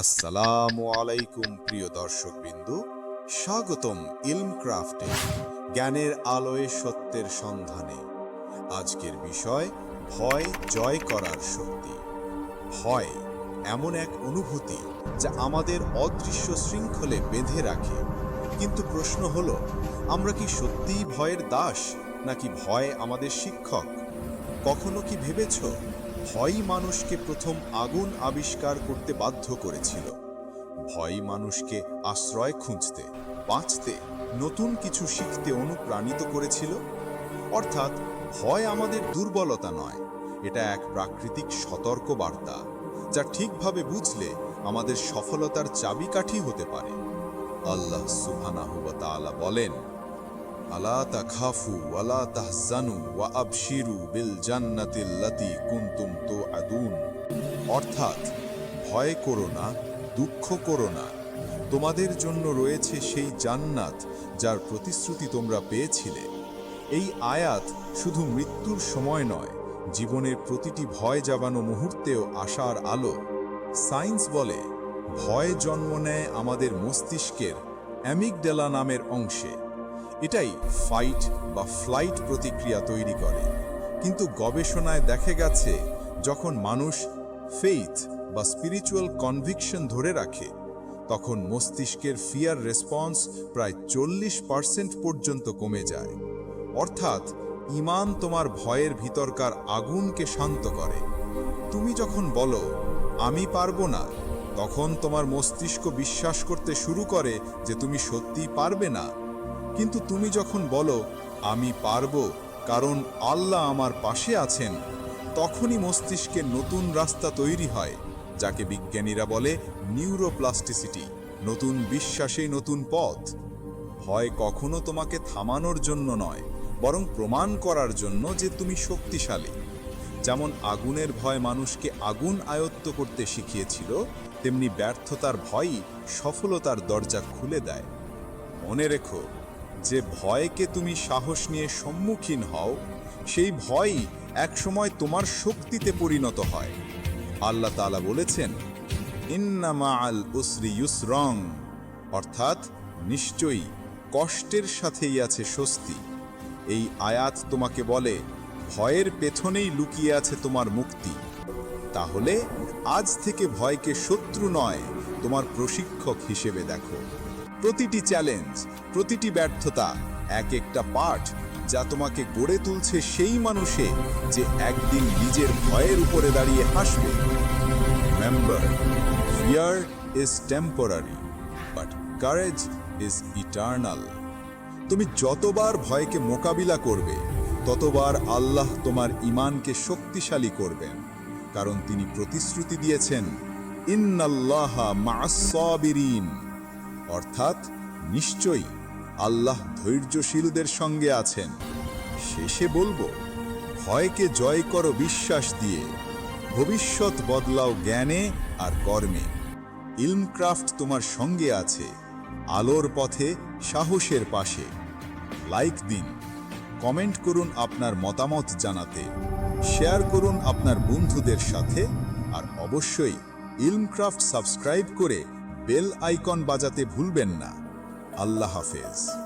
আসসালামু আলাইকুম প্রিয় দর্শকবৃন্দু, স্বাগতম ইলম ক্রাফটে, জ্ঞানের আলোয় সত্যের সন্ধানে। আজকের বিষয় ভয় জয় করার শক্তি। ভয় এমন এক অনুভূতি যা আমাদের অদৃশ্য শৃঙ্খলে বেঁধে রাখে। কিন্তু প্রশ্ন হলো, আমরা কি সত্যিই ভয়ের দাস, নাকি ভয় আমাদের শিক্ষক? কখনো কি ভেবেছ, ভয়ই মানুষকে প্রথম আগুন আবিষ্কার করতে বাধ্য করেছিল? ভয়ই মানুষকে আশ্রয় খুঁজতে, বাঁচতে, নতুন কিছু শিখতে অনুপ্রাণিত করেছিল। অর্থাৎ ভয় আমাদের দুর্বলতা নয়, এটা এক প্রাকৃতিক সতর্ক বার্তা, যা ঠিকভাবে বুঝলে আমাদের সফলতার চাবিকাঠি হতে পারে। আল্লাহ সুবহানাহু ওয়া তাআলা বলেন, আলা তাখাফু ওয়ালা তাহজানু ওয়া আবশিরু বিল জান্নাতিল্লাতী কুনতুম তুআদুন। অর্থাৎ ভয় করো না, দুঃখ করো না, তোমাদের জন্য রয়েছে সেই জান্নাত যার প্রতিশ্রুতি তোমরা পেয়েছিলে। এই আয়াত শুধু মৃত্যুর সময় নয়, জীবনের প্রতিটি ভয় জাগানো মুহূর্তেও আশার আলো। সায়েন্স বলে, ভয় জন্ম নেয় আমাদের মস্তিষ্কের অ্যামিগডালা নামের অংশে। এটাই ফাইট বা ফ্লাইট প্রতিক্রিয়া তৈরি করে। কিন্তু গবেষণায় দেখা গেছে, যখন মানুষ ফেইথ বা স্পিরিচুয়াল কনভিকশন ধরে রাখে, তখন মস্তিষ্কের ফিয়ার রেসপন্স প্রায় 40% পর্যন্ত কমে যায়। অর্থাৎ ঈমান তোমার ভয়ের ভিতরকার আগুনকে শান্ত করে। তুমি যখন বলো আমি পারবো না, তখন তোমার মস্তিষ্ক বিশ্বাস করতে শুরু করে যে তুমি সত্যিই পারবে না। কিন্তু তুমি যখন বলো আমি পারবো কারণ আল্লাহ আমার পাশে আছেন, তখনই মস্তিষ্কের নতুন রাস্তা তৈরি হয়, যাকে বিজ্ঞানীরা বলে নিউরোপ্লাস্টিসিটি, নতুন বিশ্বাসে নতুন পথ। ভয় কখনো তোমাকে থামানোর জন্য নয়, বরং প্রমাণ করার জন্য যে তুমি শক্তিশালী। যেমন আগুনের ভয় মানুষকে আগুন আয়ত্ত করতে শিখিয়েছিল, তেমনি ব্যর্থতার ভয়ই সফলতার দরজা খুলে দেয়। মনে রেখো, যে ভয়কে তুমি সাহস নিয়ে সম্মুখীন হও, সেই ভয়ই একসময় তোমার শক্তিতে পরিণত হয়। আল্লাহ তাআলা বলেছেন, ইন্না মাআল উসরি ইউসরং, অর্থাৎ নিশ্চয়ই কষ্টের সাথেই আছে স্বস্তি। এই আয়াত তোমাকে বলে, ভয়ের পেছনেই লুকিয়ে আছে তোমার মুক্তি। তাহলে আজ থেকে ভয়কে শত্রু নয়, তোমার প্রশিক্ষক হিসেবে দেখো। প্রতিটি চ্যালেঞ্জ, প্রতিটি ব্যর্থতা এক একটা পাঠ, যা তোমাকে গড়ে তুলছে সেই মানুষে যে একদিন নিজের ভয়ের উপরে দাঁড়িয়ে হাসবে। Remember, fear is temporary, but courage is eternal. তুমি যতবার ভয়কে মোকাবিলা করবে, ততবার আল্লাহ তোমার ঈমানকে শক্তিশালী করবেন। কারণ তিনি প্রতিশ্রুতি দিয়েছেন, ইন্নাল্লাহা মা'আস সাবিরিন, অর্থাৎ নিশ্চয়ই আল্লাহ ধৈর্যশীলদের সঙ্গে আছেন। শেষে বলবো, ভয়কে জয় করো বিশ্বাস দিয়ে, ভবিষ্যৎ বদলাও জ্ঞানে আর কর্মে। ইলম ক্রাফট তোমার সঙ্গে আছে, আলোর পথে, সাহসের পাশে। লাইক দিন, কমেন্ট করুন আপনার মতামত জানাতে, শেয়ার করুন আপনার বন্ধুদের সাথে, আর অবশ্যই ইলম ক্রাফট সাবস্ক্রাইব করে বেল আইকন বাজাতে ভুলবেন না। আল্লাহ হাফেজ।